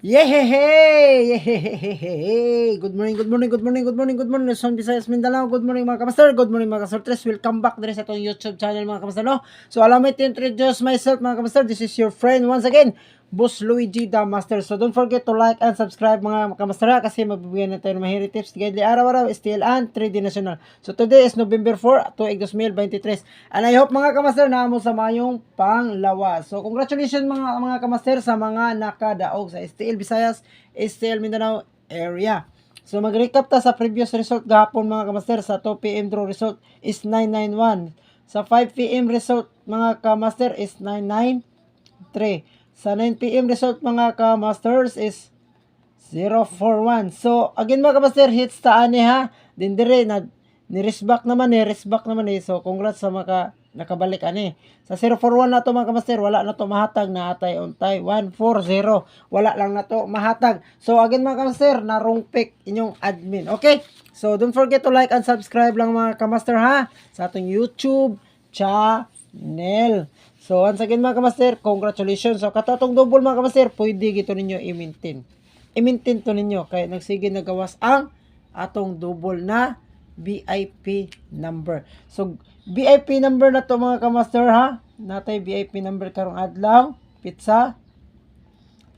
Yehehe! Yehehehe! Good morning, good morning, good morning, good morning, good morning. Luzon, Visayas, Mindanao. Good morning mga kamaster. Good morning mga kasortres. Welcome back din sa itong YouTube channel mga kamaster. No? So allow me to introduce myself mga kamaster. This is your friend once again, Boss Luigi the Master. So don't forget to like and subscribe mga kamaster kasi mabibigyan na tayo ng mahiri tips. Tigay araw-araw, STL and 3D National. So today is November 4, 2023. And I hope mga kamaster na mo sa mayong panglawas. So congratulations mga kamaster sa mga nakadaog sa STL Visayas, STL Mindanao area. So mag-recap ta sa previous result gahapon mga kamaster. Sa 2 PM draw result is 991. Sa 5 PM result mga kamaster is 993. Sa 9 PM result mga ka-masters is 041. So, again mga ka-master, hits ta ani ha. Din dire na ni-resback naman eh. So, congrats sa mga nakabalik ani. Sa 041 na to mga ka-master, wala na to mahatag na atay untay 140. Wala lang na to mahatag. So, again mga ka-master, narong pick inyong admin. Okay? So, don't forget to like and subscribe lang mga ka-master ha sa atong YouTube channel. So, once again mga kamaster, congratulations. So, katatong double mga kamaster, pwede gito ninyo i-maintain. I-maintain to ninyo. Kaya nagsige nagawas ang atong double na VIP number. So, VIP number na to mga kamaster ha. Natay VIP number karong adlaw. Pizza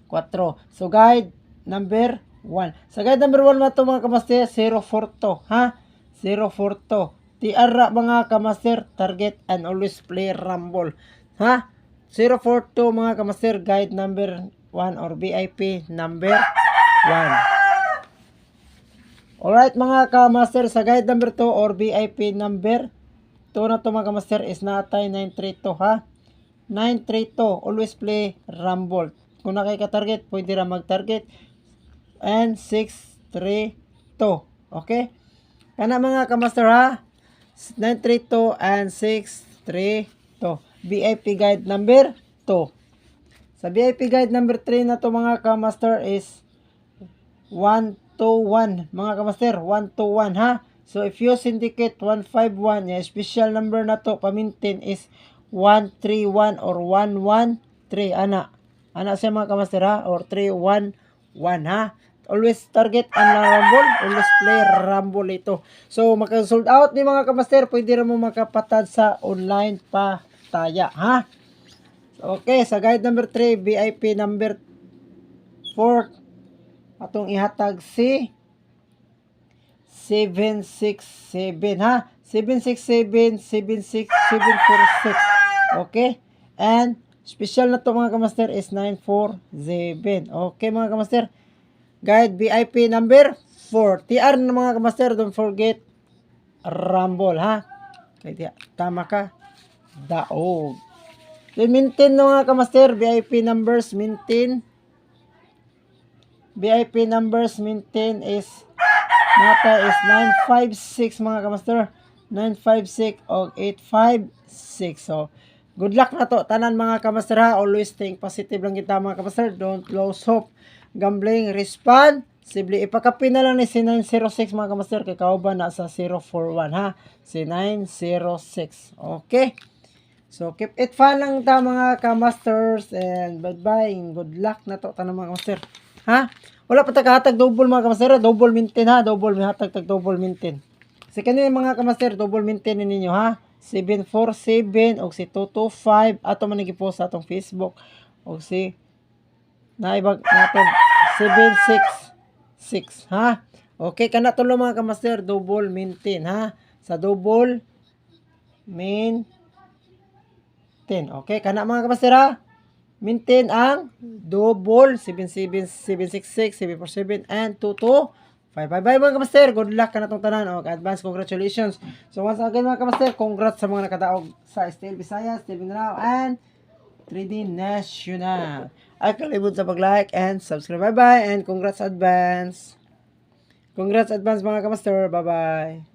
4. So, guide number 1. Sa guide number 1 na to mga kamaster, 042 ha. 042. TR mga kamaster, target and always play rumble. Ha? 042 mga kamaster, guide number 1 or VIP number 1. Alright mga kamaster, sa guide number 2 or VIP number 2 na to mga kamaster is natay 932 ha. 932, always play rumble. Kung nakay ka-target, pwede ra mag-target. And 632. Okay? Kana mga kamaster ha. 932 and 632. VIP guide number 2. Sa VIP guide number 3 na to mga kamaster is 121. Mga kamaster, 121 ha. So if you syndicate 151, yung special number na to pamintin is 131 or 113. Ana siya mga kamaster ha, or 311 ha. Always target ang rumble, always play rumble ito. So maka-sold out ni mga kamaster, pwede rin mo makapatad sa online pa taya ha. Okay, sa guide number 3, VIP number 4 atong ihatag si 767 ha. 767 76746. Okay? And special na to mga kamaster is 947. Okay mga kamaster. Guide VIP number 4. TR na mga kamaster, don't forget rumble ha. Kaya tama ka. Daog. Then maintain no mga kamaster, VIP numbers maintain. VIP numbers maintain is nata is 956 mga kamaster. 956 o 856. So, good luck na to tanan mga kamaster ha. Always think positive lang kita mga kamaster. Don't lose hope. Gambling responsibly. Ipakapin na lang ni si 906 mga kamaster. Kay kauban na sa 041 ha. Si 906. Okay. So, keep it fun lang ta mga kamasters. And bye-bye. Good luck na to tanang mga kamaster. Ha? Wala pa taghatag double mga kamaster. Double maintain ha. Double may hatag tag double maintain. Si kanina mga kamaster, double maintain ninyo ha. 747 o si 225. Ato man nag-post sa atong Facebook. O si naibag natin 766 ha. Okay, kana tulo mga kamaster, double maintain ha. Sa double maintain. Okay, kana mga kamaster ha. Maintain ang double 76766, 747 and 225. Bye-bye mga kamaster. Good luck ka na itong tanan. Advance congratulations. So once again mga kamaster, congrats sa mga nakadaog sa STL Visayas, STL Mindanao and 3D National. Ay kalimut sa pag-like and subscribe. Bye-bye and congrats advance. Congrats advance mga kamaster. Bye-bye.